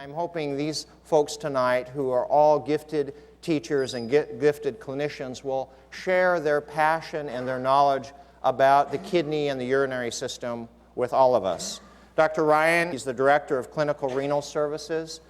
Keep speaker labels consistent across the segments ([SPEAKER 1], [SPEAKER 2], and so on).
[SPEAKER 1] I'm hoping these folks tonight, who are all gifted teachers and gifted clinicians, will share their passion and their knowledge about the kidney and the urinary system with all of us. Dr. Ryan, he's the Director of Clinical Renal Services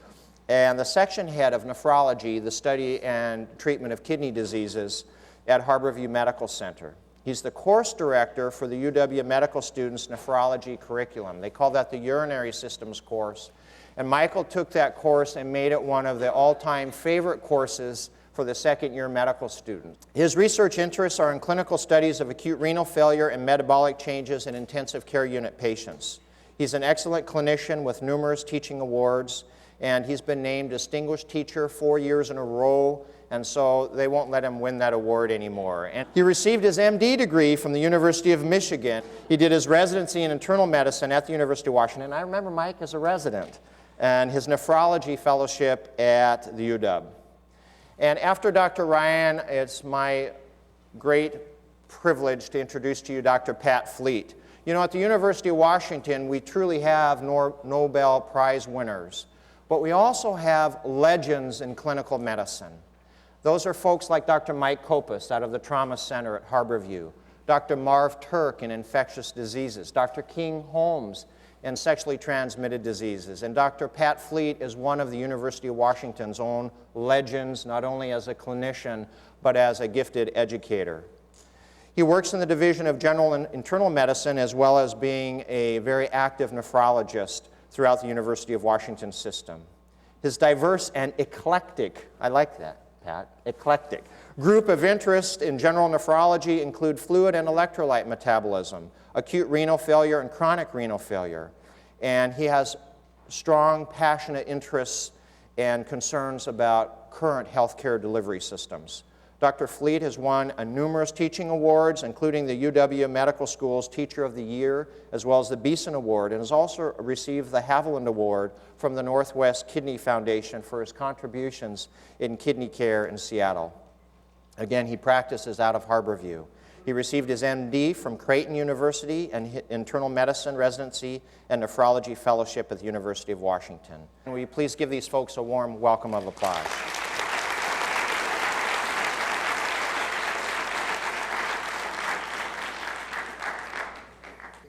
[SPEAKER 1] and the section head of nephrology, the study and treatment of kidney diseases at Harborview Medical Center. He's the course director for the UW Medical Students' nephrology curriculum. They call that the urinary systems course. And Michael took that course and made it one of the all-time favorite courses for the second-year medical students. His research interests are in clinical studies of acute renal failure and metabolic changes in intensive care unit patients. He's an excellent clinician with numerous teaching awards, and he's been named Distinguished Teacher 4 years in a row, and so they won't let him win that award anymore. And he received his MD degree from the University of Michigan. He did his residency in internal medicine at the University of Washington. I remember Mike as a resident, and his nephrology fellowship at the UW. And after Dr. Ryan, it's my great privilege to introduce to you Dr. Pat Fleet. You know, at the University of Washington, we truly have Nobel Prize winners, but we also have legends in clinical medicine. Those are folks like Dr. Mike Kopis out of the Trauma Center at Harborview, Dr. Marv Turk in infectious diseases, Dr. King Holmes in sexually transmitted diseases, and Dr. Pat Fleet is one of the University of Washington's own legends, not only as a clinician, but as a gifted educator. He works in the Division of General and Internal Medicine, as well as being a very active nephrologist throughout the University of Washington system. His diverse and eclectic, I like that, Pat, eclectic, group of interests in general nephrology include fluid and electrolyte metabolism, acute renal failure, and chronic renal failure. And he has strong, passionate interests and concerns about current healthcare delivery systems. Dr. Fleet has won numerous teaching awards, including the UW Medical School's Teacher of the Year, as well as the Beeson Award, and has also received the Haviland Award from the Northwest Kidney Foundation for his contributions in kidney care in Seattle. Again, he practices out of Harborview. He received his MD from Creighton University and internal medicine residency and nephrology fellowship at the University of Washington. And will you please give these folks a warm welcome of applause.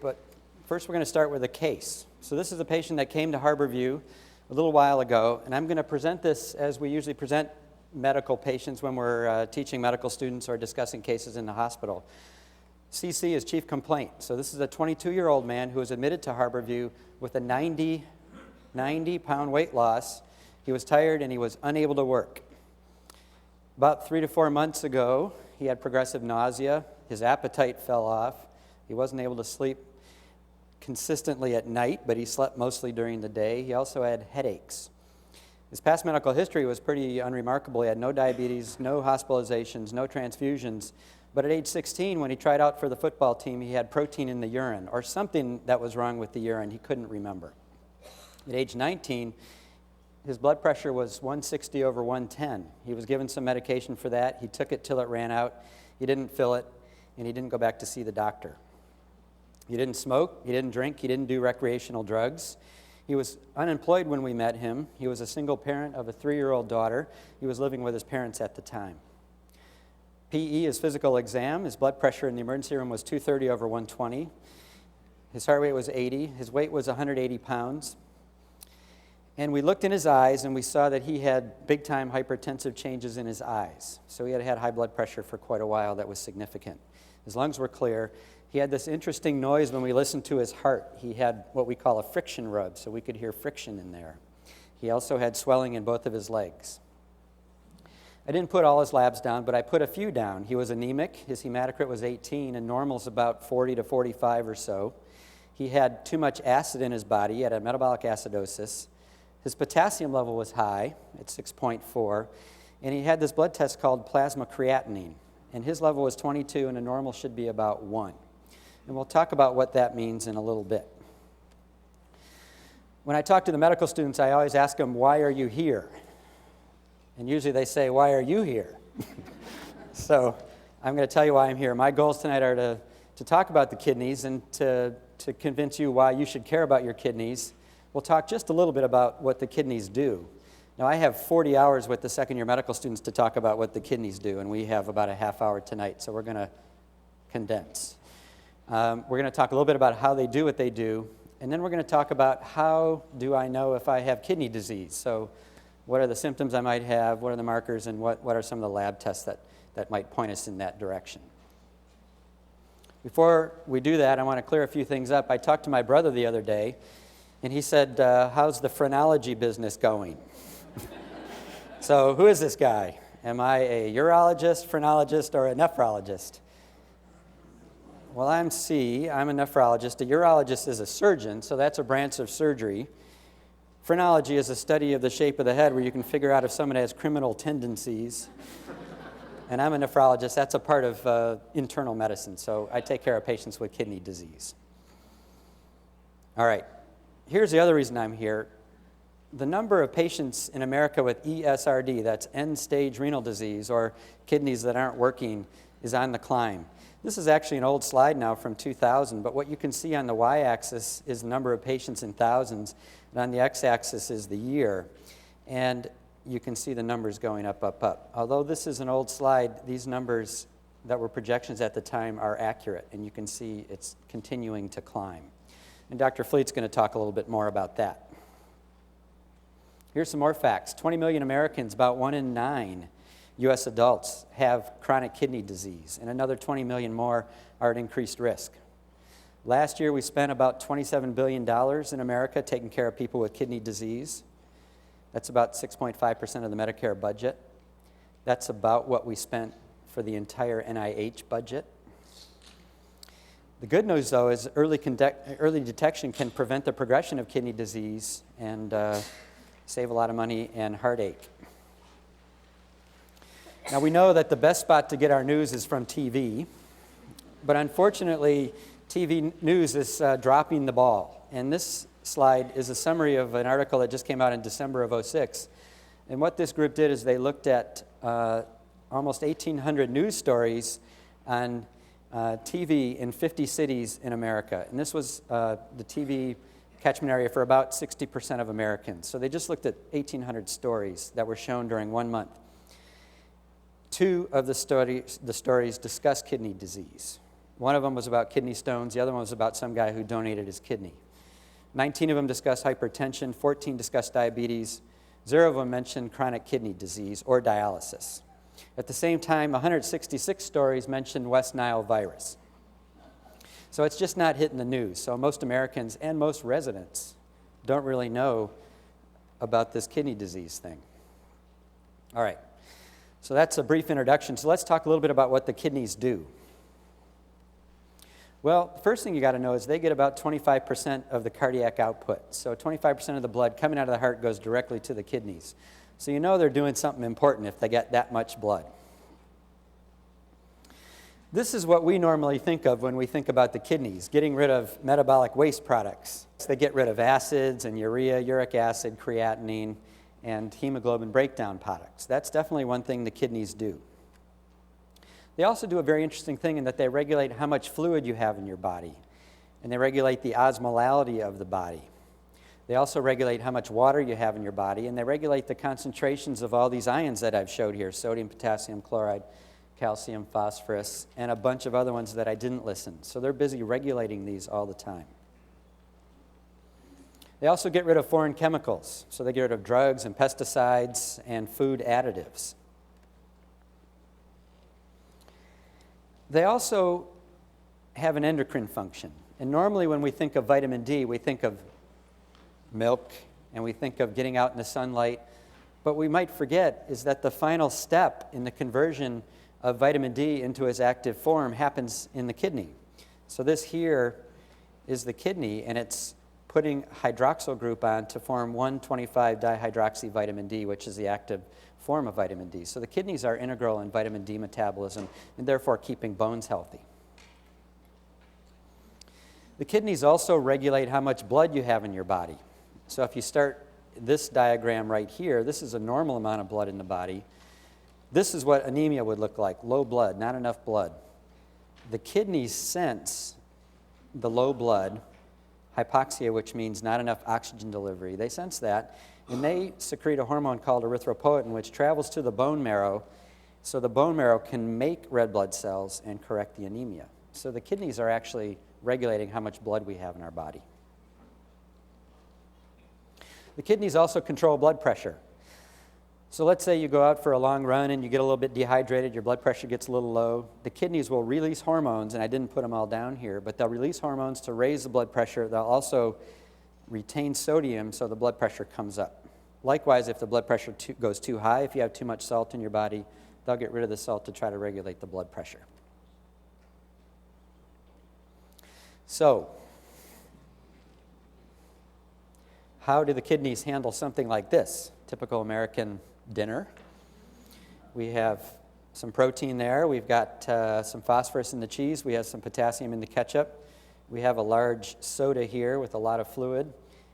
[SPEAKER 2] But first we're going to start with a case. So this is a patient that came to Harborview a little while ago, and I'm going to present this as we usually present medical patients when we're teaching medical students or discussing cases in the hospital. CC is chief complaint. So this is a 22-year-old man who was admitted to Harborview with a 90-pound weight loss. He was tired and he was unable to work. About 3 to 4 months ago, he had progressive nausea. His appetite fell off. He wasn't able to sleep consistently at night, but he slept mostly during the day. He also had headaches. His past medical history was pretty unremarkable. He had no diabetes, no hospitalizations, no transfusions. But at age 16, when he tried out for the football team, he had protein in the urine, or something that was wrong with the urine. He couldn't remember. At age 19, his blood pressure was 160 over 110. He was given some medication for that. He took it till it ran out. He didn't fill it, and he didn't go back to see the doctor. He didn't smoke, he didn't drink, he didn't do recreational drugs. He was unemployed when we met him. He was a single parent of a 3-year-old daughter. He was living with his parents at the time. PE is physical exam. His blood pressure in the emergency room was 230 over 120. His heart rate was 80. His weight was 180 pounds. And we looked in his eyes and we saw that he had big-time hypertensive changes in his eyes. So he had had high blood pressure for quite a while that was significant. His lungs were clear. He had this interesting noise when we listened to his heart. He had what we call a friction rub, so we could hear friction in there. He also had swelling in both of his legs. I didn't put all his labs down, but I put a few down. He was anemic. His hematocrit was 18, and normal's about 40 to 45 or so. He had too much acid in his body. He had a metabolic acidosis. His potassium level was high at 6.4, and he had this blood test called plasma creatinine, and his level was 22, and a normal should be about 1. And we'll talk about what that means in a little bit. When I talk to the medical students, I always ask them, why are you here? And usually they say, why are you here? So I'm going to tell you why I'm here. My goals tonight are to talk about the kidneys and to convince you why you should care about your kidneys, we'll talk just a little bit about what the kidneys do. Now, I have 40 hours with the second-year medical students to talk about what the kidneys do, and we have about a half hour tonight, so we're going to condense. We're going to talk a little bit about how they do what they do, and then we're going to talk about how do I know if I have kidney disease. So what are the symptoms I might have, what are the markers, and what are some of the lab tests that might point us in that direction. Before we do that, I want to clear a few things up. I talked to my brother the other day, and he said, how's the phrenology business going? So who is this guy? Am I a urologist, phrenologist, or a nephrologist? Well, I'm C. I'm a nephrologist. A urologist is a surgeon, so that's a branch of surgery. Phrenology is a study of the shape of the head where you can figure out if someone has criminal tendencies. And I'm a nephrologist. That's a part of internal medicine, so I take care of patients with kidney disease. All right. Here's the other reason I'm here. The number of patients in America with ESRD, that's end-stage renal disease, or kidneys that aren't working, is on the climb. This is actually an old slide now from 2000, but what you can see on the y-axis is the number of patients in thousands, and on the x-axis is the year. And you can see the numbers going up, up, up. Although this is an old slide, these numbers that were projections at the time are accurate, and you can see it's continuing to climb. And Dr. Fleet's going to talk a little bit more about that. Here's some more facts. 20 million Americans, about 1 in 9 U.S. adults, have chronic kidney disease, and another 20 million more are at increased risk. Last year, we spent about $27 billion in America taking care of people with kidney disease. That's about 6.5% of the Medicare budget. That's about what we spent for the entire NIH budget. The good news, though, is early detection can prevent the progression of kidney disease and save a lot of money and heartache. Now, we know that the best spot to get our news is from TV, but unfortunately, TV news is dropping the ball. And this slide is a summary of an article that just came out in December of '06. And what this group did is they looked at almost 1,800 news stories on TV in 50 cities in America. And this was the TV catchment area for about 60% of Americans. So they just looked at 1,800 stories that were shown during 1 month. 2 of the stories discussed kidney disease. One of them was about kidney stones. The other one was about some guy who donated his kidney. 19 of them discussed hypertension. 14 discussed diabetes. 0 of them mentioned chronic kidney disease or dialysis. At the same time, 166 stories mentioned West Nile virus. So it's just not hitting the news. So most Americans and most residents don't really know about this kidney disease thing. All right. So that's a brief introduction. So let's talk a little bit about what the kidneys do. Well, the first thing you got to know is they get about 25% of the cardiac output. So 25% of the blood coming out of the heart goes directly to the kidneys. So you know they're doing something important if they get that much blood. This is what we normally think of when we think about the kidneys, getting rid of metabolic waste products. They get rid of acids and urea, uric acid, creatinine, and hemoglobin breakdown products. That's definitely one thing the kidneys do. They also do a very interesting thing in that they regulate how much fluid you have in your body, and they regulate the osmolality of the body. They also regulate how much water you have in your body, and they regulate the concentrations of all these ions that I've showed here, sodium, potassium, chloride, calcium, phosphorus, and a bunch of other ones that I didn't listen. So they're busy regulating these all the time. They also get rid of foreign chemicals. So they get rid of drugs and pesticides and food additives. They also have an endocrine function. And normally when we think of vitamin D, we think of milk and we think of getting out in the sunlight. But we might forget is that the final step in the conversion of vitamin D into its active form happens in the kidney. So this here is the kidney, and it's putting hydroxyl group on to form 1,25-dihydroxyvitamin D, which is the active form of vitamin D. So the kidneys are integral in vitamin D metabolism and therefore keeping bones healthy. The kidneys also regulate how much blood you have in your body. So if you start this diagram right here, this is a normal amount of blood in the body. This is what anemia would look like, low blood, not enough blood. The kidneys sense the low blood, hypoxia, which means not enough oxygen delivery. They sense that, and they secrete a hormone called erythropoietin, which travels to the bone marrow, so the bone marrow can make red blood cells and correct the anemia. So the kidneys are actually regulating how much blood we have in our body. The kidneys also control blood pressure. So let's say you go out for a long run and you get a little bit dehydrated, your blood pressure gets a little low. The kidneys will release hormones, and I didn't put them all down here, but they'll release hormones to raise the blood pressure. They'll also retain sodium so the blood pressure comes up. Likewise, if the blood pressure goes too high, if you have too much salt in your body, they'll get rid of the salt to try to regulate the blood pressure. So, how do the kidneys handle something like this? Typical American dinner. We have some protein there. We've got some phosphorus in the cheese. We have some potassium in the ketchup. We have a large soda here with a lot of fluid.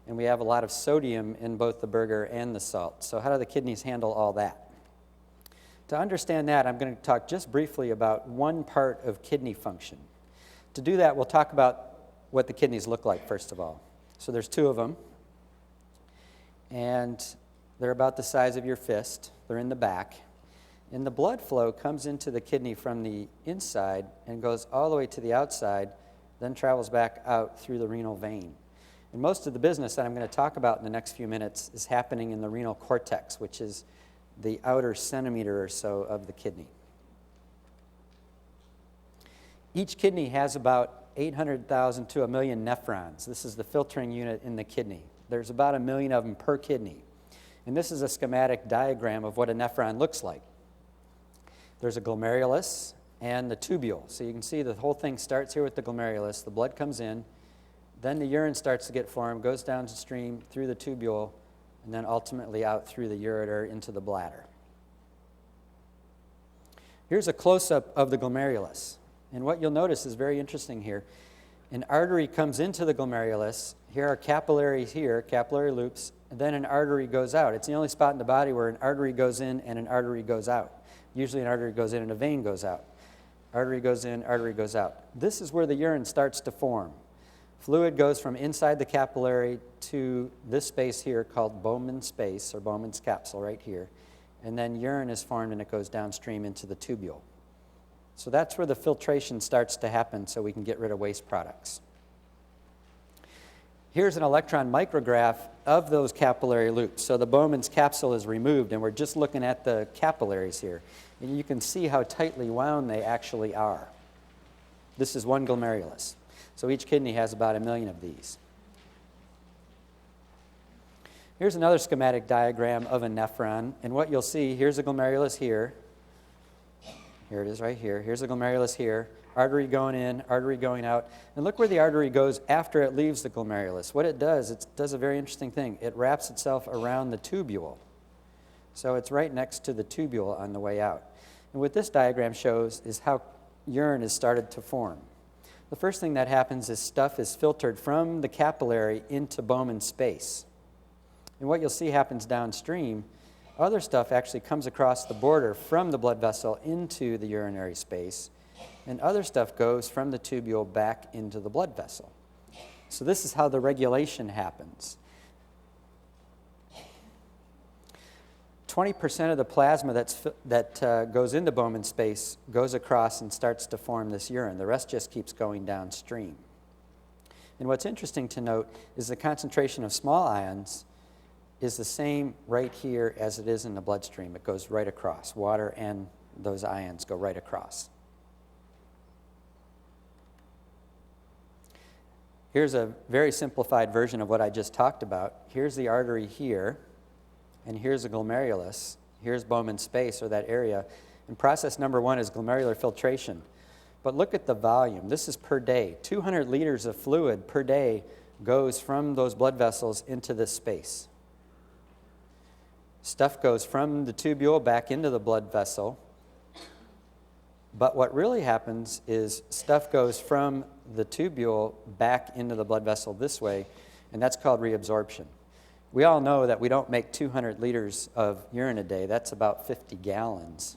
[SPEAKER 2] And we have a lot of sodium in both the burger and the salt. So how do the kidneys handle all that? To understand that, I'm going to talk just briefly about one part of kidney function. To do that, we'll talk about what the kidneys look like, first of all. So there's two of them. And they're about the size of your fist. They're in the back. And the blood flow comes into the kidney from the inside and goes all the way to the outside, then travels back out through the renal vein. And most of the business that I'm going to talk about in the next few minutes is happening in the renal cortex, which is the outer centimeter or so of the kidney. Each kidney has about 800,000 to 1 million nephrons. This is the filtering unit in the kidney. There's about 1 million of them per kidney. And this is a schematic diagram of what a nephron looks like. There's a glomerulus and the tubule. So you can see the whole thing starts here with the glomerulus. The blood comes in. Then the urine starts to get formed, goes downstream through the tubule, and then ultimately out through the ureter into the bladder. Here's a close-up of the glomerulus. And what you'll notice is very interesting here. An artery comes into the glomerulus. Here are capillaries here, capillary loops, and then an artery goes out. It's the only spot in the body where an artery goes in and an artery goes out. Usually an artery goes in and a vein goes out. Artery goes in, artery goes out. This is where the urine starts to form. Fluid goes from inside the capillary to this space here called Bowman's space, or Bowman's capsule right here. And then urine is formed and it goes downstream into the tubule. So that's where the filtration starts to happen so we can get rid of waste products. Here's an electron micrograph of those capillary loops. So the Bowman's capsule is removed, and we're just looking at the capillaries here. And you can see how tightly wound they actually are. This is one glomerulus. So each kidney has about 1 million of these. Here's another schematic diagram of a nephron. And what you'll see, here's a glomerulus here. Here it is right here. Here's a glomerulus here. Artery going in, artery going out. And look where the artery goes after it leaves the glomerulus. What it does a very interesting thing. It wraps itself around the tubule. So it's right next to the tubule on the way out. And what this diagram shows is how urine has started to form. The first thing that happens is stuff is filtered from the capillary into Bowman's space. And what you'll see happens downstream, other stuff actually comes across the border from the blood vessel into the urinary space, and other stuff goes from the tubule back into the blood vessel. So this is how the regulation happens. 20% of the plasma that goes into Bowman's space goes across and starts to form this urine. The rest just keeps going downstream. And what's interesting to note is the concentration of small ions is the same right here as it is in the bloodstream. It goes right across. Water and those ions go right across. Here's a very simplified version of what I just talked about. Here's the artery here, and here's the glomerulus. Here's Bowman's space, or that area. And process number 1 is glomerular filtration. But look at the volume. This is per day. 200 liters of fluid per day goes from those blood vessels into this space. Stuff goes from the tubule back into the blood vessel. But what really happens is stuff goes from the tubule back into the blood vessel this way, and that's called reabsorption. We all know that we don't make 200 liters of urine a day. That's about 50 gallons.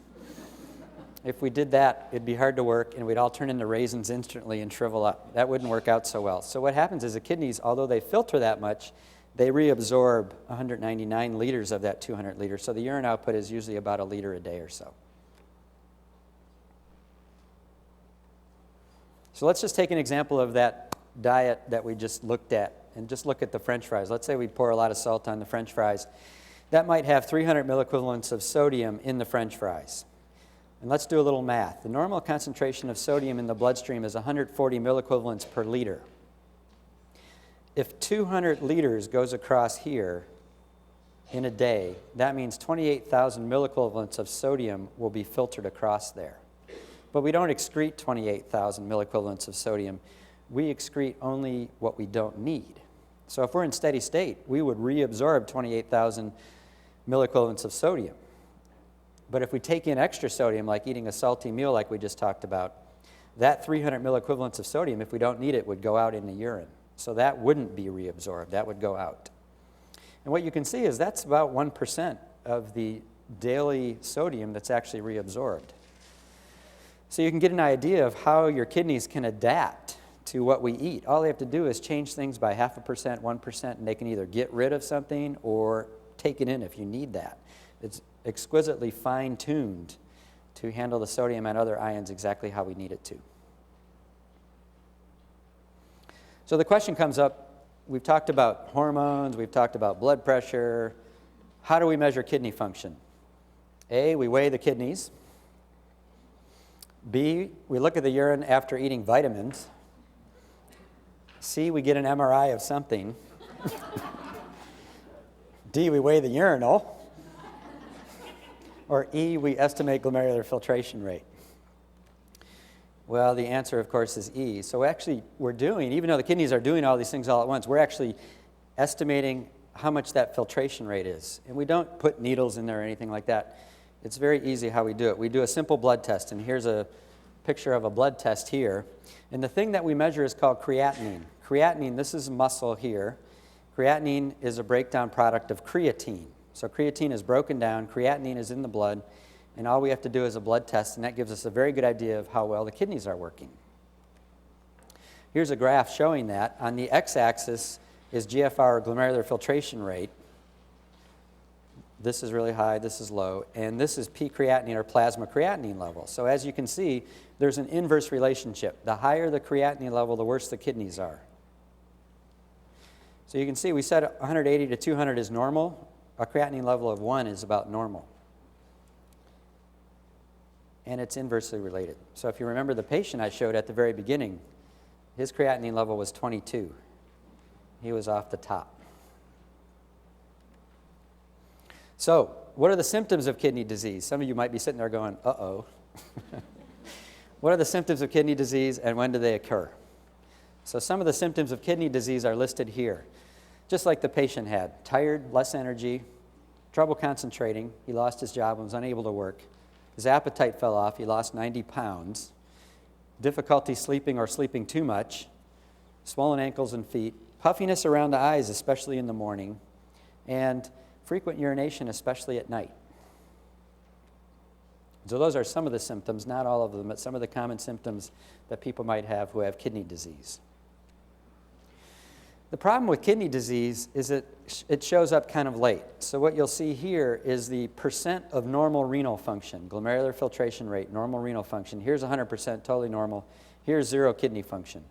[SPEAKER 2] if we did that, it'd be hard to work, and we'd all turn into raisins instantly and shrivel up. That wouldn't work out so well. So what happens is the kidneys, although they filter that much, they reabsorb 199 liters of that 200 liters. So the urine output is usually about a liter a day or so. So let's just take an example of that diet that we just looked at, and just look at the French fries. Let's say we pour a lot of salt on the French fries. That might have 300 milliequivalents of sodium in the French fries. And let's do a little math. The normal concentration of sodium in the bloodstream is 140 milliequivalents per liter. If 200 liters goes across here in a day, that means 28,000 milliequivalents of sodium will be filtered across there. But we don't excrete 28,000 milliequivalents of sodium. We excrete only what we don't need. So if we're in steady state, we would reabsorb 28,000 milliequivalents of sodium. But if we take in extra sodium, like eating a salty meal like we just talked about, that 300 milliequivalents of sodium, if we don't need it, would go out in the urine. So that wouldn't be reabsorbed. That would go out. And what you can see is that's about 1% of the daily sodium that's actually reabsorbed. So you can get an idea of how your kidneys can adapt to what we eat. All they have to do is change things by 0.5%, 1%, and they can either get rid of something or take it in if you need that. It's exquisitely fine-tuned to handle the sodium and other ions exactly how we need it to. So the question comes up, we've talked about hormones, we've talked about blood pressure. How do we measure kidney function? A, we weigh the kidneys. B, we look at the urine after eating vitamins. C, we get an MRI of something. D, we weigh the urinal. Or E, we estimate glomerular filtration rate. Well, the answer, of course, is E. So actually, we're doing, even though the kidneys are doing all these things all at once, we're actually estimating how much that filtration rate is. And we don't put needles in there or anything like that. It's very easy how we do it. We do a simple blood test, and here's a picture of a blood test here. And the thing that we measure is called creatinine. Creatinine, this is muscle here. Creatinine is a breakdown product of creatine. So creatine is broken down, creatinine is in the blood, and all we have to do is a blood test, and that gives us a very good idea of how well the kidneys are working. Here's a graph showing that. On the x-axis is GFR, or glomerular filtration rate. This is really high, this is low, and this is p-creatinine, or plasma creatinine level. So as you can see, there's an inverse relationship. The higher the creatinine level, the worse the kidneys are. So you can see we said 180 to 200 is normal. A creatinine level of 1 is about normal. And it's inversely related. So if you remember the patient I showed at the very beginning, his creatinine level was 22. He was off the top. So what are the symptoms of kidney disease? Some of you might be sitting there going, uh-oh. What are the symptoms of kidney disease, and when do they occur? So some of the symptoms of kidney disease are listed here. Just like the patient had: tired, less energy, trouble concentrating, he lost his job and was unable to work. His appetite fell off, he lost 90 pounds. Difficulty sleeping or sleeping too much, swollen ankles and feet, puffiness around the eyes, especially in the morning, and frequent urination, especially at night. So those are some of the symptoms, not all of them, but some of the common symptoms that people might have who have kidney disease. The problem with kidney disease is that it shows up kind of late. So what you'll see here is the percent of normal renal function, glomerular filtration rate, normal renal function. Here's 100%, totally normal. Here's 0 kidney function.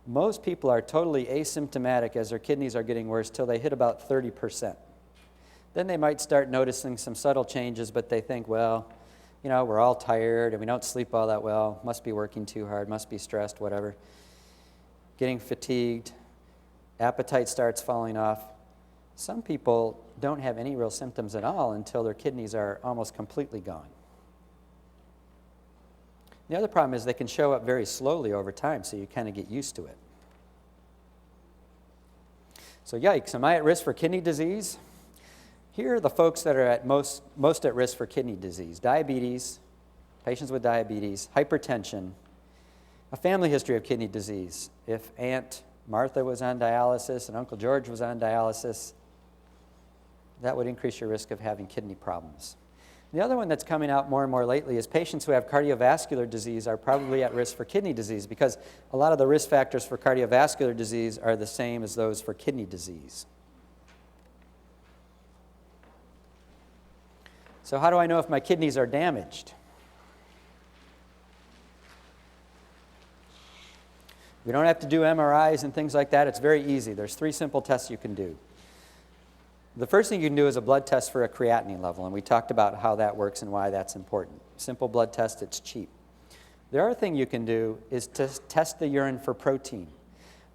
[SPEAKER 2] Most people are totally asymptomatic as their kidneys are getting worse till they hit about 30%. Then they might start noticing some subtle changes, but they think, well, you know, we're all tired and we don't sleep all that well, must be working too hard, must be stressed, whatever. Getting fatigued, appetite starts falling off. Some people don't have any real symptoms at all until their kidneys are almost completely gone. The other problem is they can show up very slowly over time, so you kind of get used to it. So yikes, am I at risk for kidney disease? Here are the folks that are at most at risk for kidney disease: diabetes, patients with diabetes, hypertension, a family history of kidney disease. If Aunt Martha was on dialysis and Uncle George was on dialysis, that would increase your risk of having kidney problems. The other one that's coming out more and more lately is patients who have cardiovascular disease are probably at risk for kidney disease, because a lot of the risk factors for cardiovascular disease are the same as those for kidney disease. So how do I know if my kidneys are damaged? We don't have to do MRIs and things like that. It's very easy. There's 3 simple tests you can do. The first thing you can do is a blood test for a creatinine level, and we talked about how that works and why that's important. Simple blood test, it's cheap. The other thing you can do is to test the urine for protein.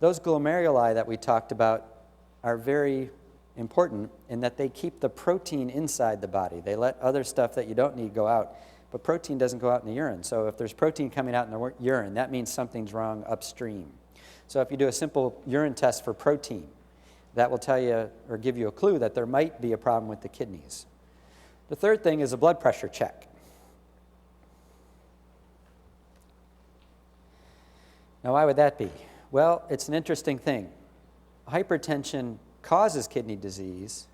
[SPEAKER 2] Those glomeruli that we talked about are very important in that they keep the protein inside the body. They let other stuff that you don't need go out, but protein doesn't go out in the urine. So if there's protein coming out in the urine, that means something's wrong upstream. So if you do a simple urine test for protein, that will tell you or give you a clue that there might be a problem with the kidneys. The third thing is a blood pressure check. Now, why would that be? Well, it's an interesting thing. Hypertension causes kidney disease,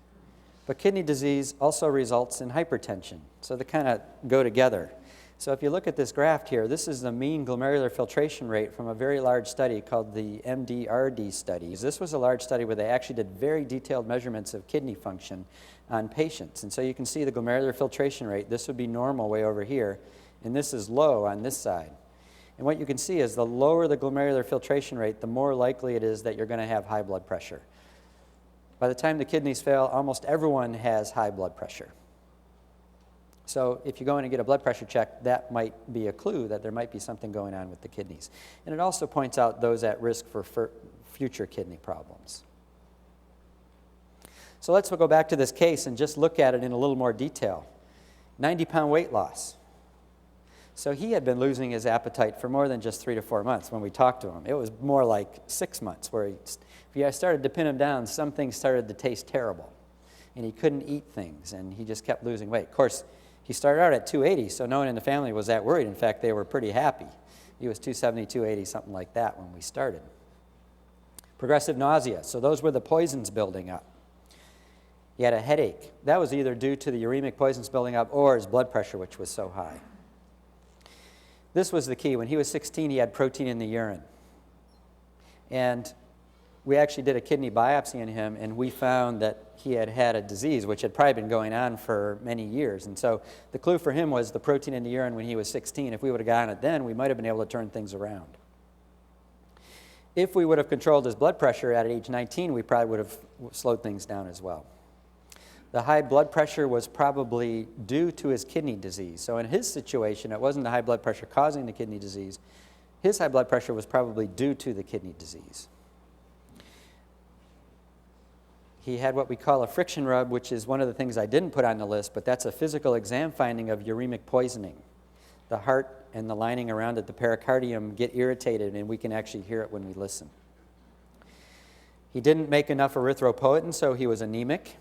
[SPEAKER 2] but kidney disease also results in hypertension. So they kind of go together. So if you look at this graph here, this is the mean glomerular filtration rate from a very large study called the MDRD studies. This was a large study where they actually did very detailed measurements of kidney function on patients. And so you can see the glomerular filtration rate. This would be normal way over here, and this is low on this side. And what you can see is the lower the glomerular filtration rate, the more likely it is that you're going to have high blood pressure. By the time the kidneys fail, almost everyone has high blood pressure. So if you go in and get a blood pressure check, that might be a clue that there might be something going on with the kidneys. And it also points out those at risk for future kidney problems. So let's go back to this case and just look at it in a little more detail. 90-pound weight loss. So he had been losing his appetite for more than just 3 to 4 months when we talked to him. It was more like 6 months where if I started to pin him down, some things started to taste terrible. And he couldn't eat things, and he just kept losing weight. Of course, he started out at 280, so no one in the family was that worried. In fact, they were pretty happy. He was 270, 280, something like that when we started. Progressive nausea. So those were the poisons building up. He had a headache. That was either due to the uremic poisons building up or his blood pressure, which was so high. This was the key. When he was 16, he had protein in the urine. And we actually did a kidney biopsy on him, and we found that he had had a disease, which had probably been going on for many years. And so the clue for him was the protein in the urine when he was 16. If we would have gotten it then, we might have been able to turn things around. If we would have controlled his blood pressure at age 19, we probably would have slowed things down as well. The high blood pressure was probably due to his kidney disease. So in his situation, it wasn't the high blood pressure causing the kidney disease. His high blood pressure was probably due to the kidney disease. He had what we call a friction rub, which is one of the things I didn't put on the list, but that's a physical exam finding of uremic poisoning. The heart and the lining around it, the pericardium, get irritated, and we can actually hear it when we listen. He didn't make enough erythropoietin, so he was anemic.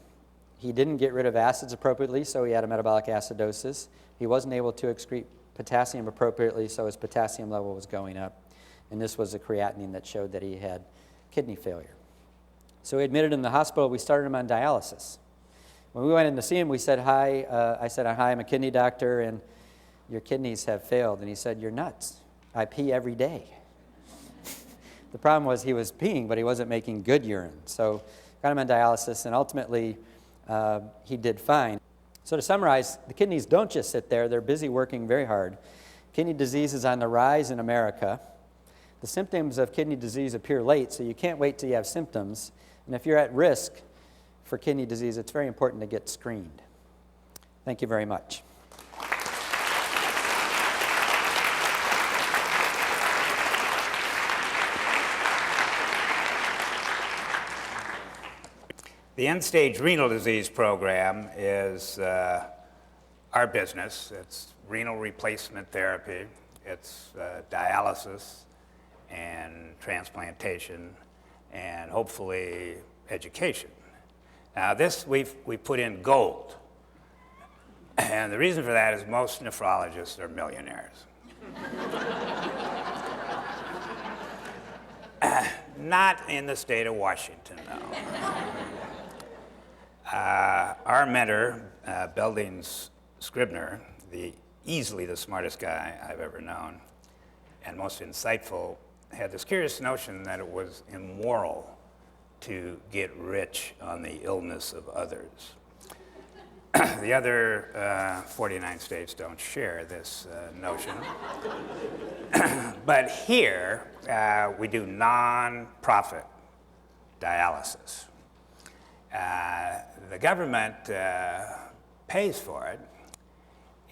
[SPEAKER 2] He didn't get rid of acids appropriately, so he had a metabolic acidosis. He wasn't able to excrete potassium appropriately, so his potassium level was going up. And this was a creatinine that showed that he had kidney failure. So we admitted him in the hospital. We started him on dialysis. When we went in to see him, we said, hi. I said, hi, I'm a kidney doctor, and your kidneys have failed. And he said, you're nuts. I pee every day. The problem was he was peeing, but he wasn't making good urine. So got him on dialysis, and ultimately he did fine. So to summarize, the kidneys don't just sit there. They're busy working very hard. Kidney disease is on the rise in America. The symptoms of kidney disease appear late, so you can't wait till you have symptoms. And if you're at risk for kidney disease, it's very important to get screened. Thank you very much.
[SPEAKER 3] The end-stage renal disease program is our business. It's renal replacement therapy. It's dialysis and transplantation and hopefully education. Now this we put in gold. And the reason for that is most nephrologists are millionaires. Not in the state of Washington, though. Our mentor, building Scribner, easily the smartest guy I've ever known and most insightful, had this curious notion that it was immoral to get rich on the illness of others. The other 49 states don't share this notion. But here, we do non-profit dialysis. The government pays for it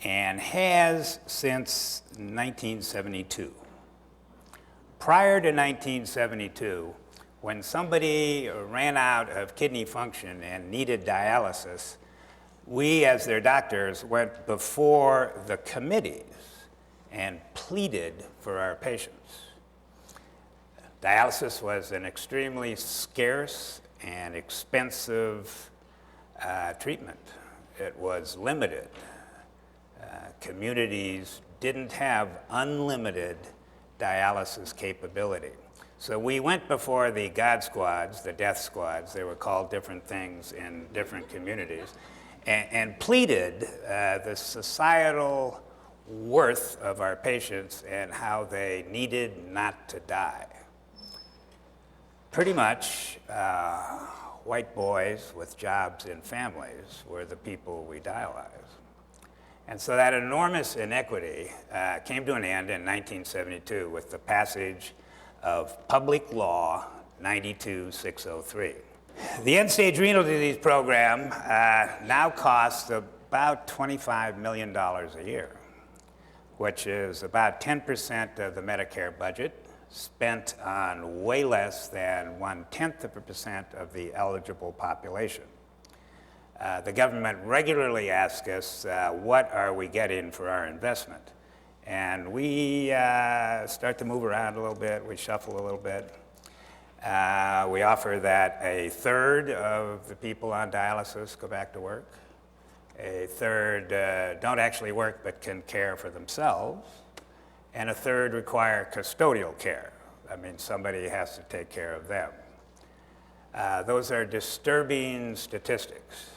[SPEAKER 3] and has since 1972. Prior to 1972, when somebody ran out of kidney function and needed dialysis, we, as their doctors, went before the committees and pleaded for our patients. Dialysis was an extremely scarce and expensive treatment. It was limited. Communities didn't have unlimited dialysis capability. So we went before the God squads, the death squads, they were called different things in different communities, and pleaded the societal worth of our patients and how they needed not to die. Pretty much, white boys with jobs and families were the people we dialyzed. And so that enormous inequity came to an end in 1972 with the passage of Public Law 92-603. The end-stage renal disease program now costs about $25 million a year, which is about 10% of the Medicare budget, spent on way less than 0.1% of the eligible population. The government regularly asks us, what are we getting for our investment? And we start to move around a little bit, we shuffle a little bit. We offer that a third of the people on dialysis go back to work. A third don't actually work but can care for themselves. And a third require custodial care. That means somebody has to take care of them. Those are disturbing statistics,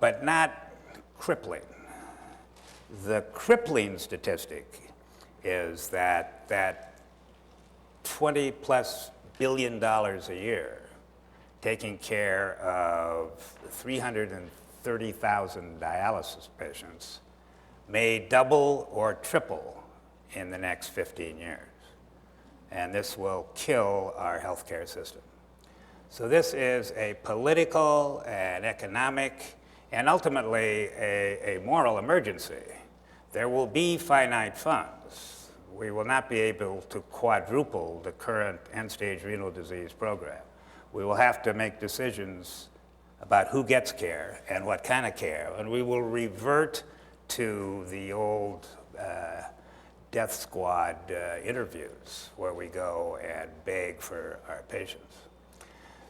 [SPEAKER 3] but not crippling. The crippling statistic is that $20+ billion a year taking care of 330,000 dialysis patients may double or triple in the next 15 years. And this will kill our healthcare system. So this is a political and economic and ultimately a moral emergency. There will be finite funds. We will not be able to quadruple the current end-stage renal disease program. We will have to make decisions about who gets care and what kind of care, and we will revert to the old death squad interviews where we go and beg for our patients.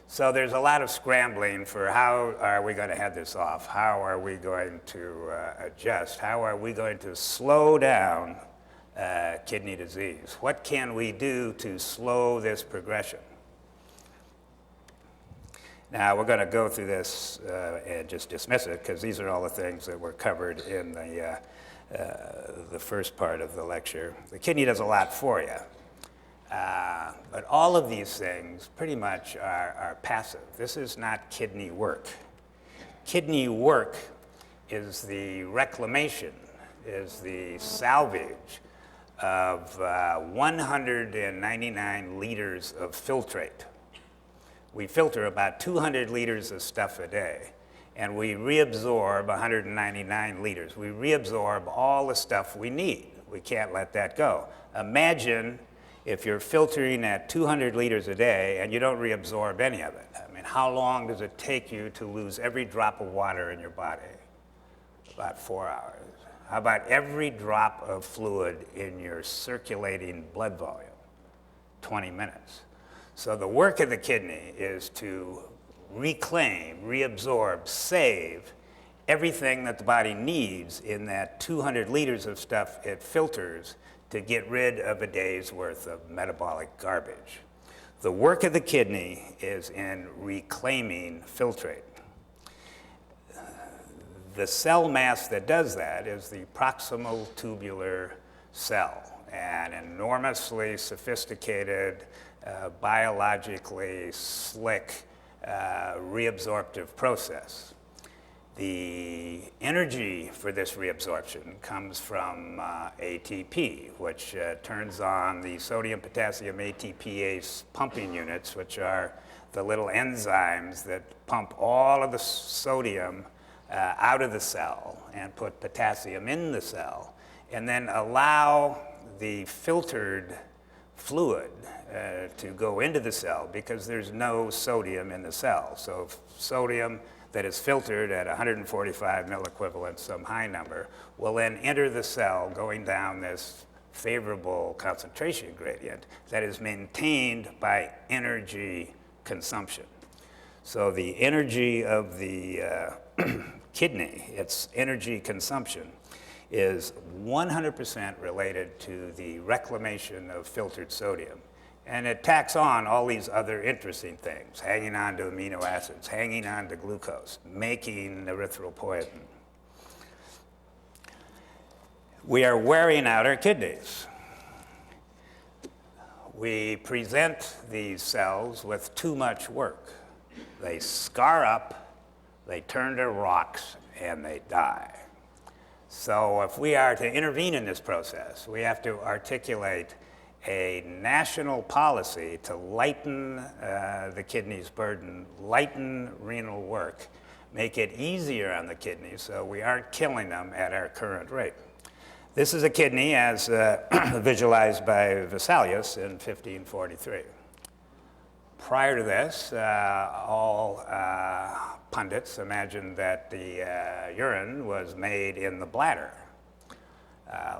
[SPEAKER 3] So there's a lot of scrambling for how are we going to head this off? How are we going to adjust? How are we going to slow down kidney disease? What can we do to slow this progression? Now, we're going to go through this and just dismiss it because these are all the things that were covered in the first part of the lecture. The kidney does a lot for you. But all of these things pretty much are passive. This is not kidney work. Kidney work is the reclamation, is the salvage of 199 liters of filtrate. We filter about 200 liters of stuff a day, and we reabsorb 199 liters. We reabsorb all the stuff we need. We can't let that go. Imagine if you're filtering at 200 liters a day and you don't reabsorb any of it. I mean, how long does it take you to lose every drop of water in your body? About 4 hours. How about every drop of fluid in your circulating blood volume? 20 minutes. So the work of the kidney is to reclaim, reabsorb, save everything that the body needs in that 200 liters of stuff it filters to get rid of a day's worth of metabolic garbage. The work of the kidney is in reclaiming filtrate. The cell mass that does that is the proximal tubular cell, an enormously sophisticated, biologically slick reabsorptive process. The energy for this reabsorption comes from ATP, which turns on the sodium-potassium ATPase pumping units, which are the little enzymes that pump all of the sodium out of the cell and put potassium in the cell, and then allow the filtered fluid to go into the cell because there's no sodium in the cell. So sodium that is filtered at 145 milliequivalents, some high number, will then enter the cell going down this favorable concentration gradient that is maintained by energy consumption. So the energy of the kidney, its energy consumption, is 100% related to the reclamation of filtered sodium. And it tacks on all these other interesting things, hanging on to amino acids, hanging on to glucose, making erythropoietin. We are wearing out our kidneys. We present these cells with too much work. They scar up, they turn to rocks, and they die. So if we are to intervene in this process, we have to articulate a national policy to lighten the kidney's burden, lighten renal work, make it easier on the kidneys so we aren't killing them at our current rate. This is a kidney as visualized by Vesalius in 1543. Prior to this, all pundits imagined that the urine was made in the bladder.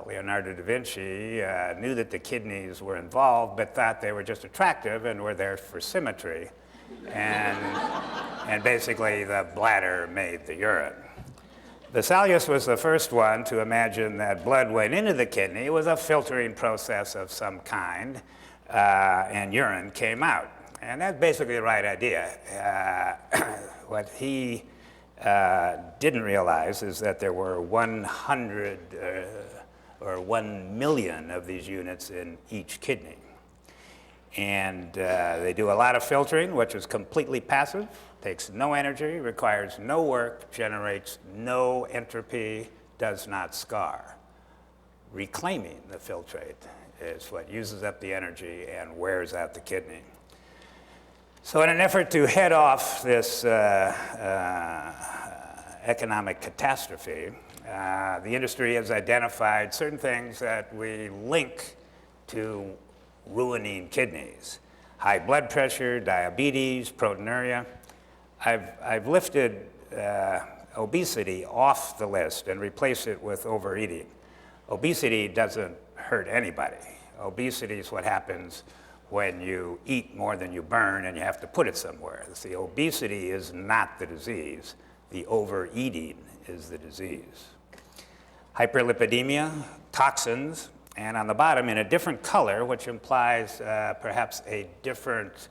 [SPEAKER 3] Leonardo da Vinci knew that the kidneys were involved, but thought they were just attractive and were there for symmetry. And basically, the bladder made the urine. Vesalius was the first one to imagine that blood went into the kidney, was a filtering process of some kind, and urine came out. And that's basically the right idea. What he didn't realize is that there were 100 or 1 million of these units in each kidney. And they do a lot of filtering, which is completely passive, takes no energy, requires no work, generates no entropy, does not scar. Reclaiming the filtrate is what uses up the energy and wears out the kidney. So in an effort to head off this economic catastrophe, the industry has identified certain things that we link to ruining kidneys. High blood pressure, diabetes, proteinuria. I've lifted obesity off the list and replaced it with overeating. Obesity doesn't hurt anybody. Obesity is what happens when you eat more than you burn and you have to put it somewhere. The obesity is not the disease. The overeating is the disease. Hyperlipidemia, toxins, and on the bottom in a different color, which implies perhaps a different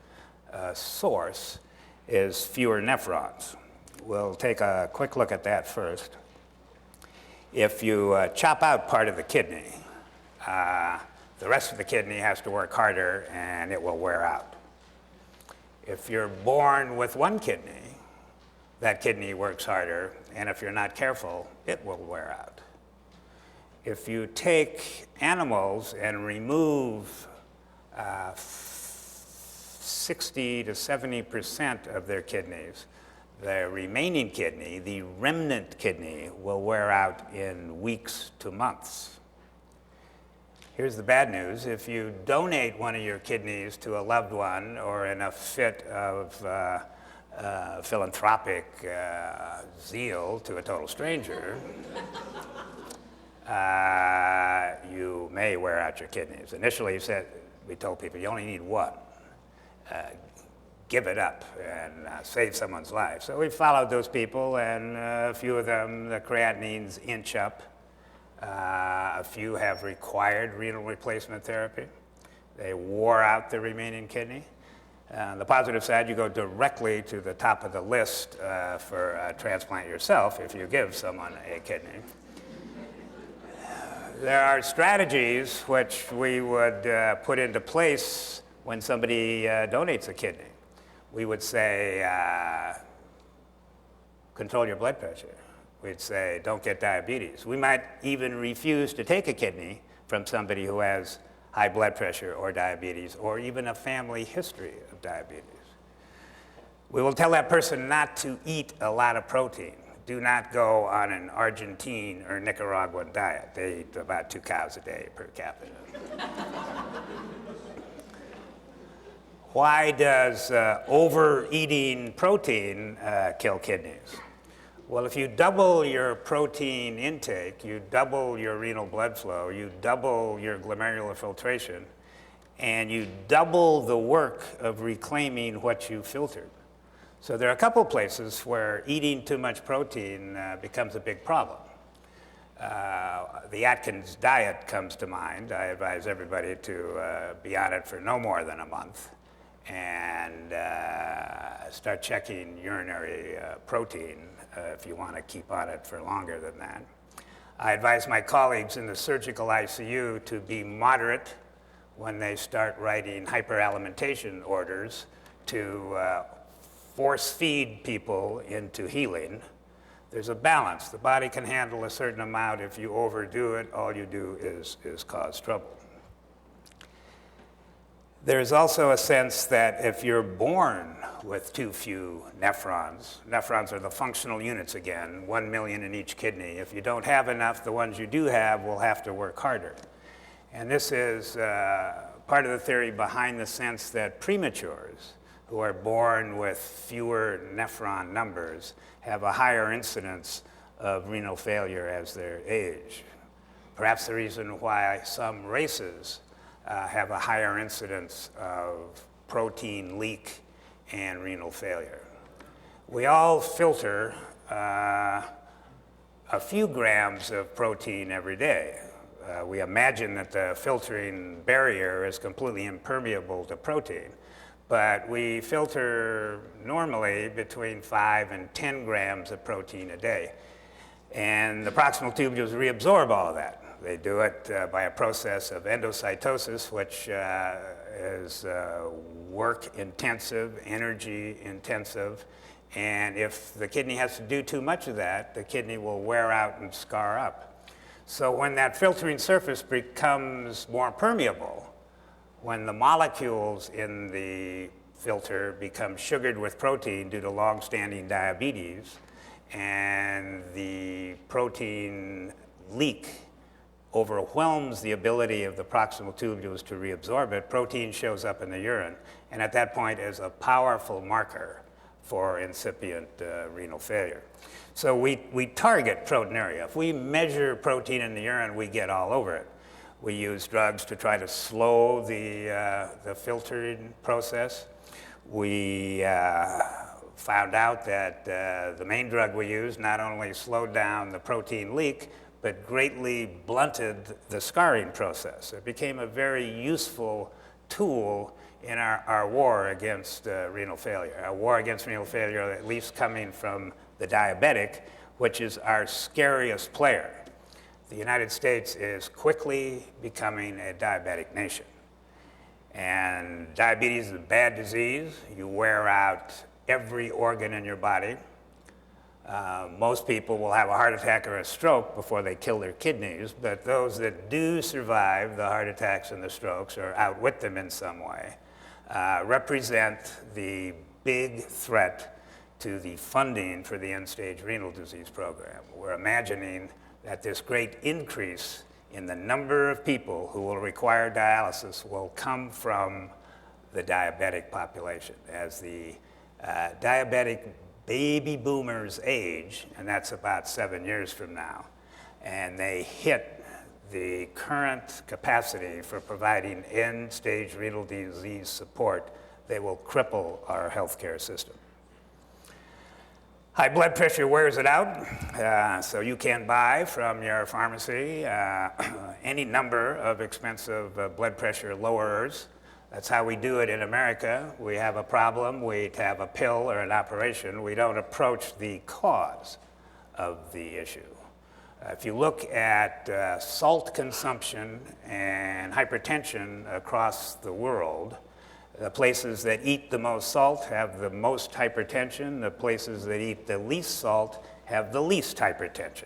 [SPEAKER 3] source, is fewer nephrons. We'll take a quick look at that first. If you chop out part of the kidney, the rest of the kidney has to work harder and it will wear out. If you're born with one kidney, that kidney works harder, and if you're not careful, it will wear out. If you take animals and remove 60 to 70% of their kidneys, the remaining kidney, the remnant kidney, will wear out in weeks to months. Here's the bad news. If you donate one of your kidneys to a loved one or in a fit of philanthropic zeal to a total stranger, you may wear out your kidneys. Initially, we told people you only need one. Give it up and save someone's life. So we followed those people, and a few of them, the creatinines inch up. A few have required renal replacement therapy. They wore out the remaining kidney. On the positive side, you go directly to the top of the list for a transplant yourself if you give someone a kidney. There are strategies which we would put into place when somebody donates a kidney. We would say, control your blood pressure. We'd say, don't get diabetes. We might even refuse to take a kidney from somebody who has high blood pressure or diabetes, or even a family history of diabetes. We will tell that person not to eat a lot of protein. Do not go on an Argentine or Nicaraguan diet. They eat about 2 cows a day per capita. Why does overeating protein kill kidneys? Well, if you double your protein intake, you double your renal blood flow, you double your glomerular filtration, and you double the work of reclaiming what you filtered. So there are a couple places where eating too much protein becomes a big problem. The Atkins Diet comes to mind. I advise everybody to be on it for no more than a month and start checking urinary protein if you want to keep on it for longer than that. I advise my colleagues in the surgical ICU to be moderate when they start writing hyperalimentation orders to force feed people into healing. There's a balance. The body can handle a certain amount. If you overdo it, all you do is cause trouble. There's also a sense that if you're born with too few nephrons are the functional units again, 1 million in each kidney. If you don't have enough, the ones you do have will have to work harder. And this is part of the theory behind the sense that prematures who are born with fewer nephron numbers have a higher incidence of renal failure as they age. Perhaps the reason why some races have a higher incidence of protein leak and renal failure. We all filter a few grams of protein every day. We imagine that the filtering barrier is completely impermeable to protein, but we filter normally between 5 and 10 grams of protein a day. And the proximal tubules reabsorb all of that. They do it by a process of endocytosis, which is work intensive, energy intensive, and if the kidney has to do too much of that, the kidney will wear out and scar up. So when that filtering surface becomes more permeable, when the molecules in the filter become sugared with protein due to long-standing diabetes, and the protein leak overwhelms the ability of the proximal tubules to reabsorb it, protein shows up in the urine, and at that point is a powerful marker for incipient renal failure. So we target proteinuria. If we measure protein in the urine, we get all over it. We use drugs to try to slow the filtering process. We found out that the main drug we used not only slowed down the protein leak, but greatly blunted the scarring process. It became a very useful tool in our war against renal failure. Our war against renal failure, at least coming from the diabetic, which is our scariest player. The United States is quickly becoming a diabetic nation. And diabetes is a bad disease. You wear out every organ in your body. Most people will have a heart attack or a stroke before they kill their kidneys, but those that do survive the heart attacks and the strokes or outwit them in some way represent the big threat to the funding for the end-stage renal disease program. We're imagining that this great increase in the number of people who will require dialysis will come from the diabetic population. As the diabetic baby boomers age, and that's about 7 years from now, and they hit the current capacity for providing end-stage renal disease support, they will cripple our healthcare system. High blood pressure wears it out, so you can buy from your pharmacy any number of expensive blood pressure lowerers. That's how we do it in America. We have a problem, we have a pill or an operation. We don't approach the cause of the issue. If you look at salt consumption and hypertension across the world, the places that eat the most salt have the most hypertension. The places that eat the least salt have the least hypertension.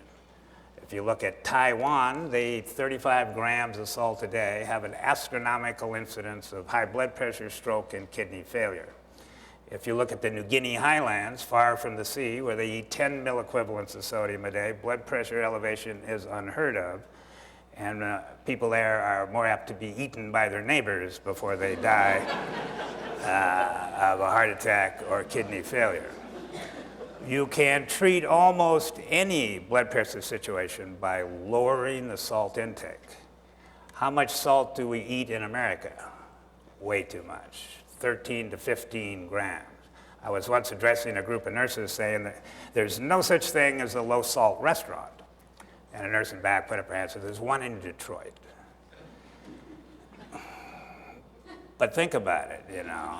[SPEAKER 3] If you look at Taiwan, they eat 35 grams of salt a day, have an astronomical incidence of high blood pressure, stroke, and kidney failure. If you look at the New Guinea highlands, far from the sea, where they eat 10 milliequivalents of sodium a day, blood pressure elevation is unheard of. And people there are more apt to be eaten by their neighbors before they die of a heart attack or kidney failure. You can treat almost any blood pressure situation by lowering the salt intake. How much salt do we eat in America? Way too much, 13 to 15 grams. I was once addressing a group of nurses saying that there's no such thing as a low-salt restaurant. And a nurse in back put up her hand and said, there's one in Detroit. But think about it, you know.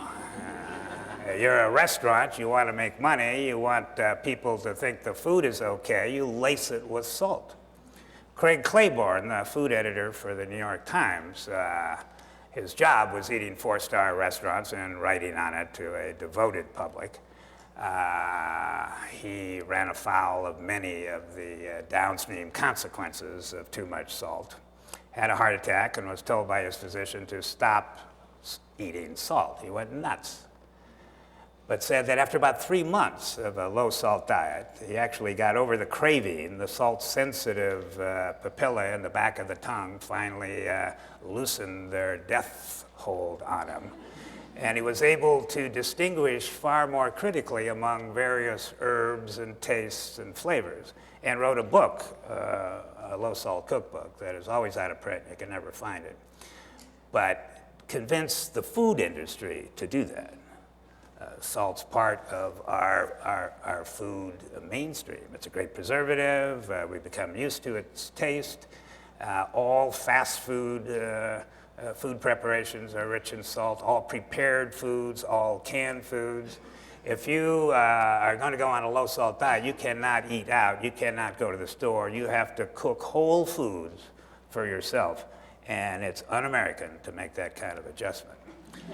[SPEAKER 3] You're a restaurant, you want to make money, you want people to think the food is okay, you lace it with salt. Craig Claiborne, the food editor for the New York Times, his job was eating four-star restaurants and writing on it to a devoted public. He ran afoul of many of the downstream consequences of too much salt, had a heart attack, and was told by his physician to stop eating salt. He went nuts. But said that after about 3 months of a low-salt diet, he actually got over the craving. The salt-sensitive papilla in the back of the tongue finally loosened their death hold on him. And he was able to distinguish far more critically among various herbs and tastes and flavors, and wrote a book, a low-salt cookbook, that is always out of print. You can never find it. But convinced the food industry to do that. Salt's part of our food mainstream. It's a great preservative. We've become used to its taste. All fast food food preparations are rich in salt. All prepared foods, all canned foods. If you are going to go on a low-salt diet, you cannot eat out. You cannot go to the store. You have to cook whole foods for yourself. And it's un-American to make that kind of adjustment.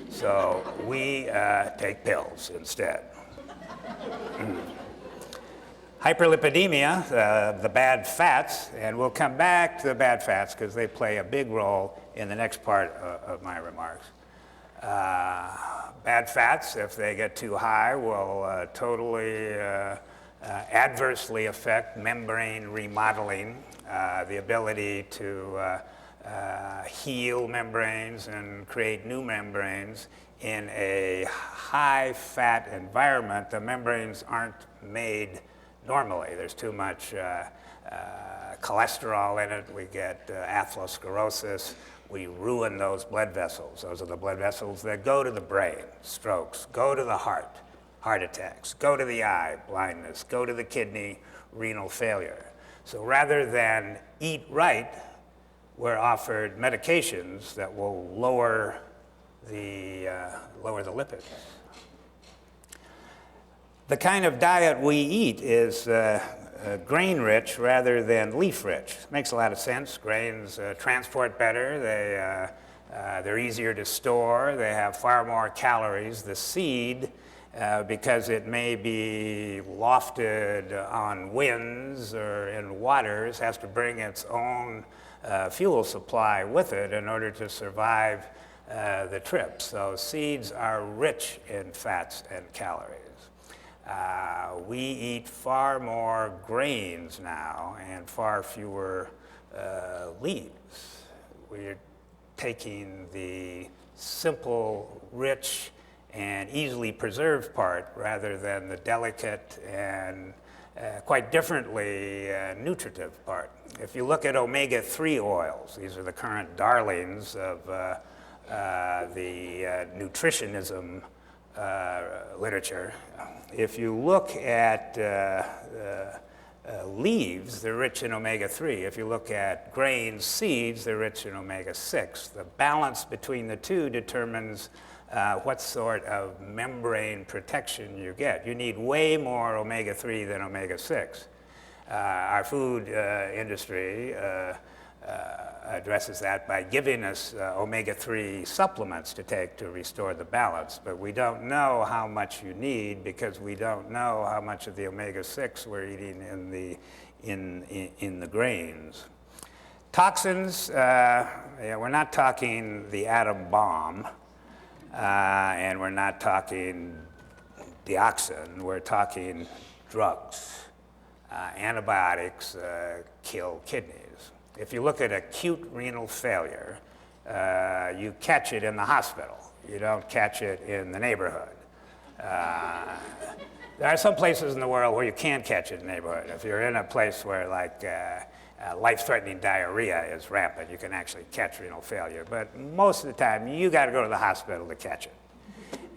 [SPEAKER 3] So we take pills instead. Hyperlipidemia, the bad fats, and we'll come back to the bad fats because they play a big role in the next part of my remarks. Bad fats, if they get too high, will totally adversely affect membrane remodeling, the ability to heal membranes and create new membranes. In a high-fat environment, the membranes aren't made normally. There's too much cholesterol in it. We get atherosclerosis. We ruin those blood vessels. Those are the blood vessels that go to the brain, strokes, go to the heart, heart attacks, go to the eye, blindness, go to the kidney, renal failure. So rather than eat right, we're offered medications that will lower the lipids. The kind of diet we eat is grain-rich rather than leaf-rich. Makes a lot of sense. Grains transport better. They're easier to store. They have far more calories. The seed, because it may be lofted on winds or in waters, has to bring its own fuel supply with it in order to survive the trip. So seeds are rich in fats and calories. We eat far more grains now and far fewer leaves. We're taking the simple, rich, and easily preserved part rather than the delicate and quite differently nutritive part. If you look at omega-3 oils, these are the current darlings of the nutritionism literature. If you look at leaves, they're rich in omega-3. If you look at grains, seeds, they're rich in omega-6. The balance between the two determines what sort of membrane protection you get. You need way more omega-3 than omega-6. Our food industry addresses that by giving us omega-3 supplements to take to restore the balance, but we don't know how much you need because we don't know how much of the omega-6 we're eating in the grains. Toxins, we're not talking the atom bomb, and we're not talking dioxin, we're talking drugs. Antibiotics kill kidneys. If you look at acute renal failure, you catch it in the hospital. You don't catch it in the neighborhood. There are some places in the world where you can catch it in the neighborhood. If you're in a place where life-threatening diarrhea is rampant, you can actually catch renal failure. But most of the time, you got to go to the hospital to catch it.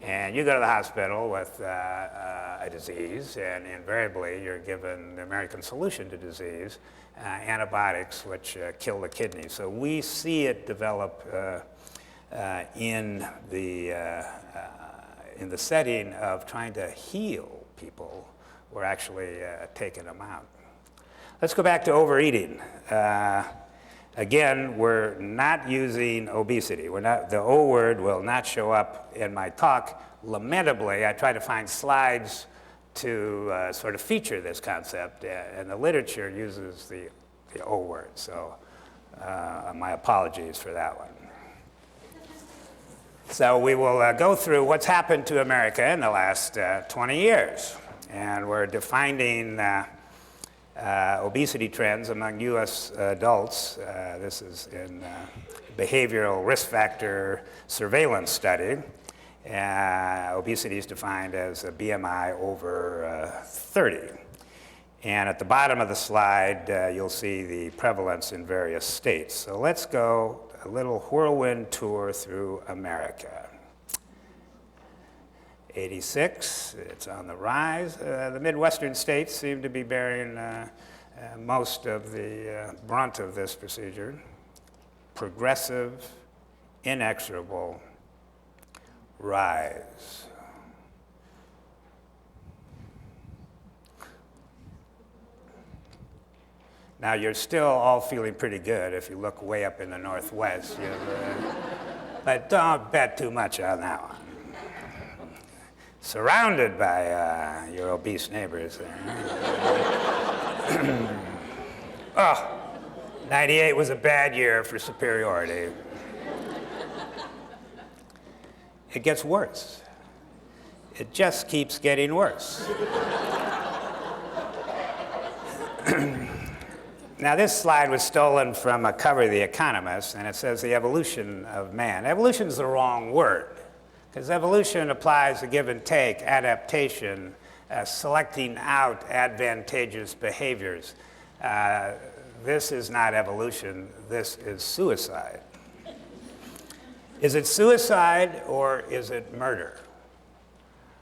[SPEAKER 3] And you go to the hospital with a disease, and invariably you're given the American solution to disease, antibiotics, which kill the kidney. So we see it develop in the setting of trying to heal people. We're actually taking them out. Let's go back to overeating. Again, we're not using obesity. The O word will not show up in my talk. Lamentably, I try to find slides to sort of feature this concept, and the literature uses the O word, so my apologies for that one. So we will go through what's happened to America in the last 20 years, and we're defining obesity trends among U.S. adults. This is in behavioral risk factor surveillance study. Obesity is defined as a BMI over 30. And at the bottom of the slide, you'll see the prevalence in various states. So let's go a little whirlwind tour through America. 86, it's on the rise. The Midwestern states seem to be bearing most of the brunt of this procedure. Progressive, inexorable rise. Now, you're still all feeling pretty good if you look way up in the Northwest. But don't bet too much on that one. Surrounded by your obese neighbors there. 98 was a bad year for superiority. It gets worse. It just keeps getting worse. Now, this slide was stolen from a cover of The Economist, and it says the evolution of man. Evolution is the wrong word, because evolution applies a give and take, adaptation, selecting out advantageous behaviors. This is not evolution, this is suicide. Is it suicide or is it murder?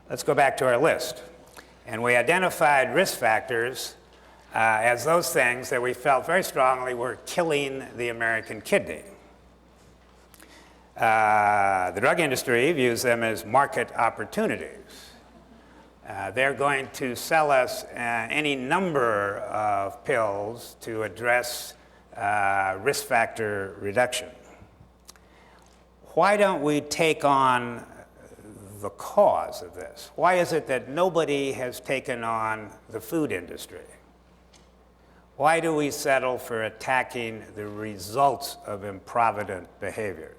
[SPEAKER 3] Let's go back to our list. And we identified risk factors as those things that we felt very strongly were killing the American kidney. The drug industry views them as market opportunities. They're going to sell us any number of pills to address risk factor reduction. Why don't we take on the cause of this? Why is it that nobody has taken on the food industry? Why do we settle for attacking the results of improvident behaviors?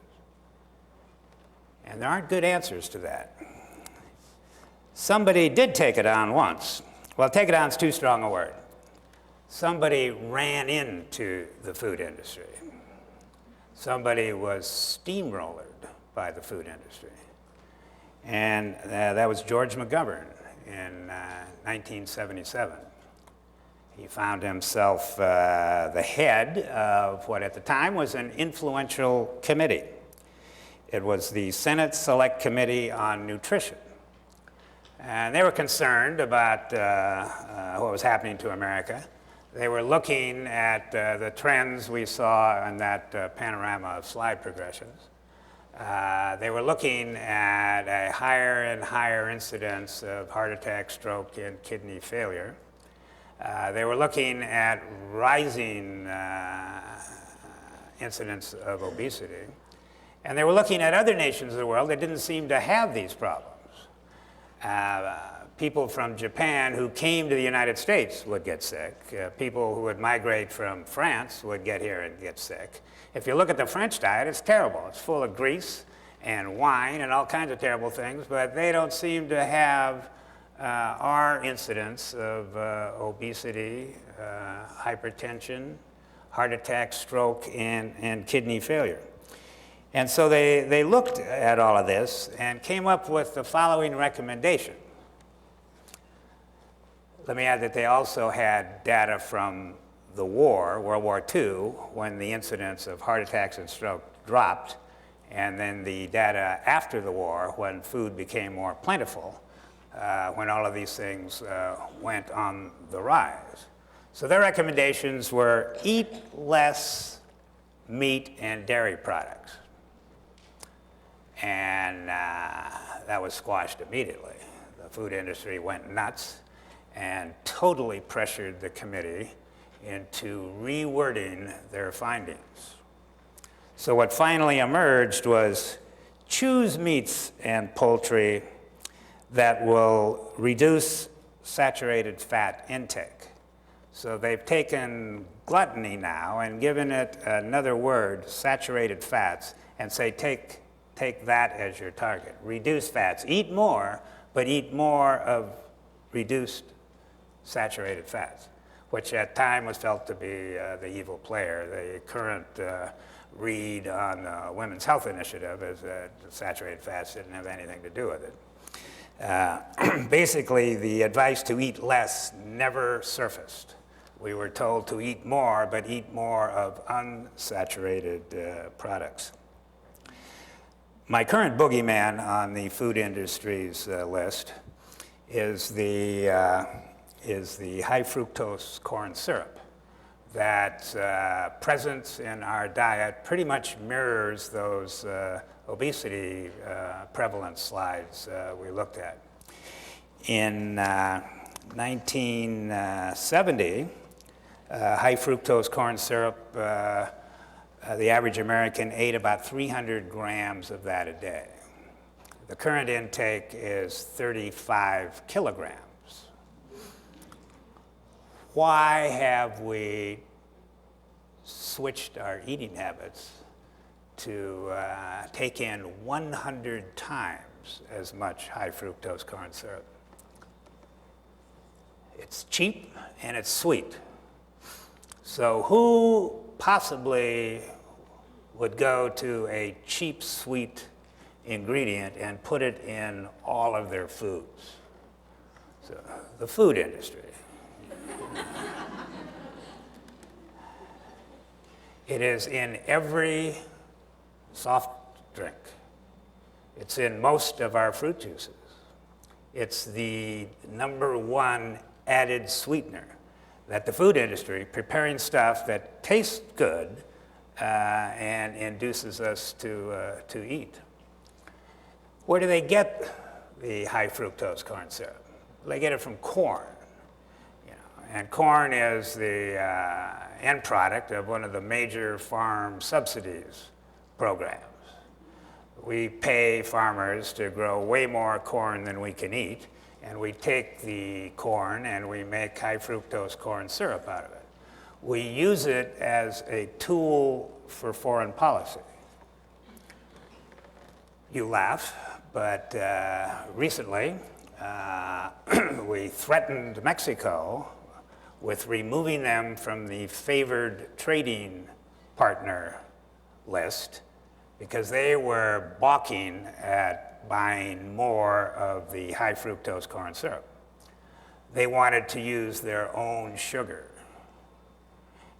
[SPEAKER 3] And there aren't good answers to that. Somebody did take it on once. Well, take it on is too strong a word. Somebody ran into the food industry. Somebody was steamrollered by the food industry. And that was George Mcgovern in 1977. He found himself the head of what at the time was an influential committee. It was the Senate Select Committee on Nutrition. And they were concerned about what was happening to America. They were looking at the trends we saw in that panorama of slide progressions. They were looking at a higher and higher incidence of heart attack, stroke, and kidney failure. They were looking at rising incidence of obesity. And they were looking at other nations of the world that didn't seem to have these problems. People from Japan who came to the United States would get sick. People who would migrate from France would get here and get sick. If you look at the French diet, it's terrible. It's full of grease and wine and all kinds of terrible things, but they don't seem to have our incidence of obesity, hypertension, heart attack, stroke, and kidney failure. And so they looked at all of this and came up with the following recommendation. Let me add that they also had data from the war, World War II, when the incidence of heart attacks and stroke dropped, and then the data after the war, when food became more plentiful, when all of these things went on the rise. So their recommendations were eat less meat and dairy products. And that was squashed immediately. The food industry went nuts and totally pressured the committee into rewording their findings. So what finally emerged was choose meats and poultry that will reduce saturated fat intake. So they've taken gluttony now and given it another word, saturated fats, and say take that as your target. Reduce fats. Eat more, but eat more of reduced saturated fats, which at time was felt to be the evil player. The current read on Women's Health Initiative is that saturated fats didn't have anything to do with it. Basically, the advice to eat less never surfaced. We were told to eat more, but eat more of unsaturated products. My current boogeyman on the food industry's list is the high fructose corn syrup that's present in our diet pretty much mirrors those obesity prevalence slides we looked at. In 1970, high fructose corn syrup, the average American ate about 300 grams of that a day. The current intake is 35 kilograms. Why have we switched our eating habits to take in 100 times as much high fructose corn syrup? It's cheap and it's sweet. So who possibly would go to a cheap, sweet ingredient and put it in all of their foods? So the food industry. It is in every soft drink. It's in most of our fruit juices. It's the #1 added sweetener that the food industry, preparing stuff that tastes good and induces us to eat. Where do they get the high fructose corn syrup? They get it from corn. And corn is the end product of one of the major farm subsidies programs. We pay farmers to grow way more corn than we can eat, and we take the corn and we make high fructose corn syrup out of it. We use it as a tool for foreign policy. You laugh, but recently we threatened Mexico with removing them from the favored trading partner list because they were balking at buying more of the high fructose corn syrup. They wanted to use their own sugar.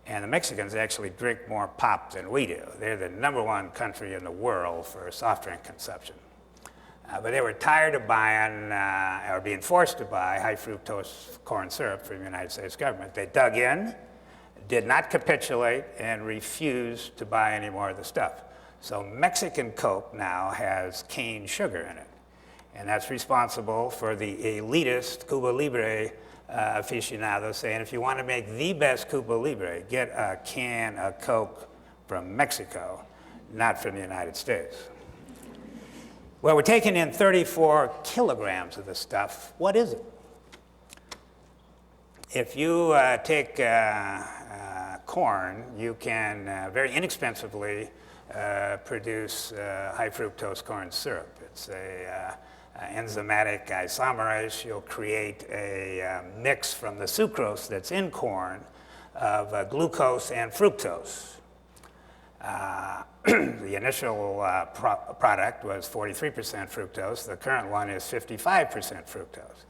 [SPEAKER 3] And the Mexicans actually drink more pop than we do. They're the #1 country in the world for soft drink consumption. But they were tired of buying or being forced to buy high fructose corn syrup from the United States government. They dug in, did not capitulate, and refused to buy any more of the stuff. So Mexican Coke now has cane sugar in it. And that's responsible for the elitist Cuba Libre aficionados saying, if you want to make the best Cuba Libre, get a can of Coke from Mexico, not from the United States. Well, we're taking in 34 kilograms of this stuff. What is it? If you take corn, you can very inexpensively produce high fructose corn syrup. It's a enzymatic isomerase. You'll create a mix from the sucrose that's in corn of glucose and fructose. The initial product was 43% fructose. The current one is 55% fructose.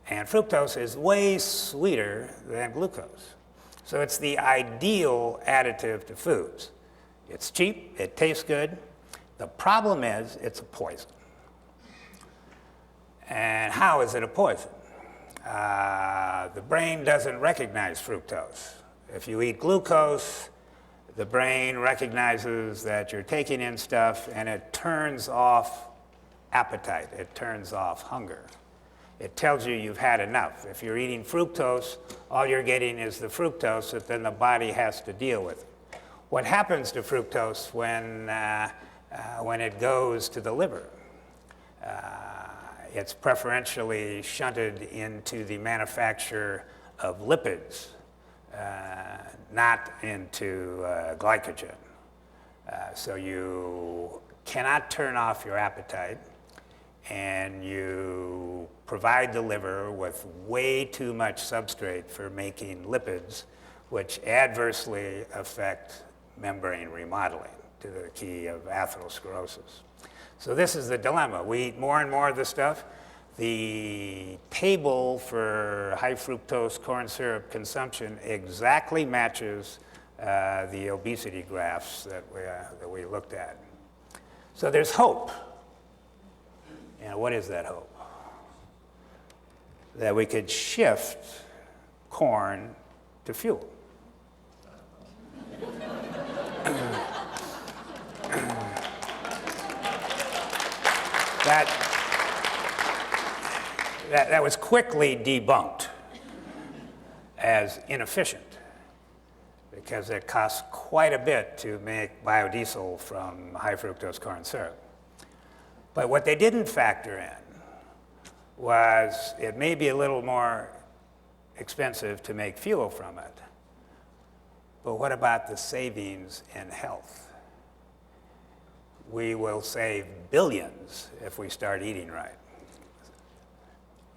[SPEAKER 3] And fructose is way sweeter than glucose. So it's the ideal additive to foods. It's cheap, it tastes good. The problem is it's a poison. And how is it a poison? The brain doesn't recognize fructose. If you eat glucose, the brain recognizes that you're taking in stuff and it turns off appetite, it turns off hunger. It tells you you've had enough. If you're eating fructose, all you're getting is the fructose that then the body has to deal with. What happens to fructose when it goes to the liver? It's preferentially shunted into the manufacture of lipids, not into glycogen. So you cannot turn off your appetite, and you provide the liver with way too much substrate for making lipids, which adversely affect membrane remodeling to the key of atherosclerosis. So this is the dilemma. We eat more and more of this stuff. The table for high fructose corn syrup consumption exactly matches the obesity graphs that we looked at. So there's hope. And what is that hope? That we could shift corn to fuel. That was quickly debunked as inefficient because it costs quite a bit to make biodiesel from high fructose corn syrup. But what they didn't factor in was it may be a little more expensive to make fuel from it, but what about the savings in health? We will save billions if we start eating right.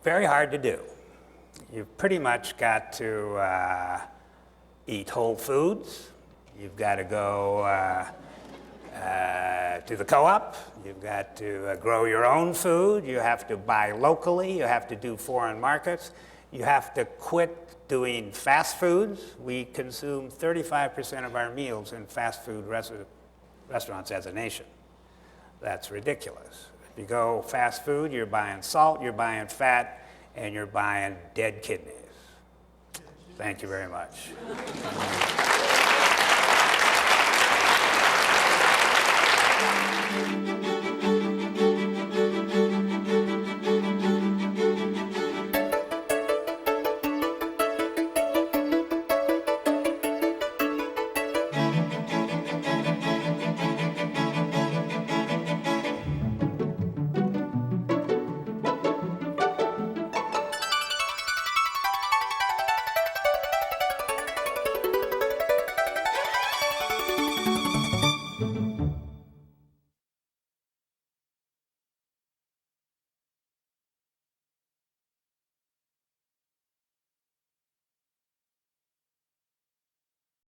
[SPEAKER 3] Very hard to do. You've pretty much got to eat whole foods. You've got to go to the co-op. You've got to grow your own food. You have to buy locally. You have to do foreign markets. You have to quit doing fast foods. We consume 35% of our meals in fast food restaurants as a nation. That's ridiculous. If you go fast food, you're buying salt, you're buying fat, and you're buying dead kidneys. Thank you very much.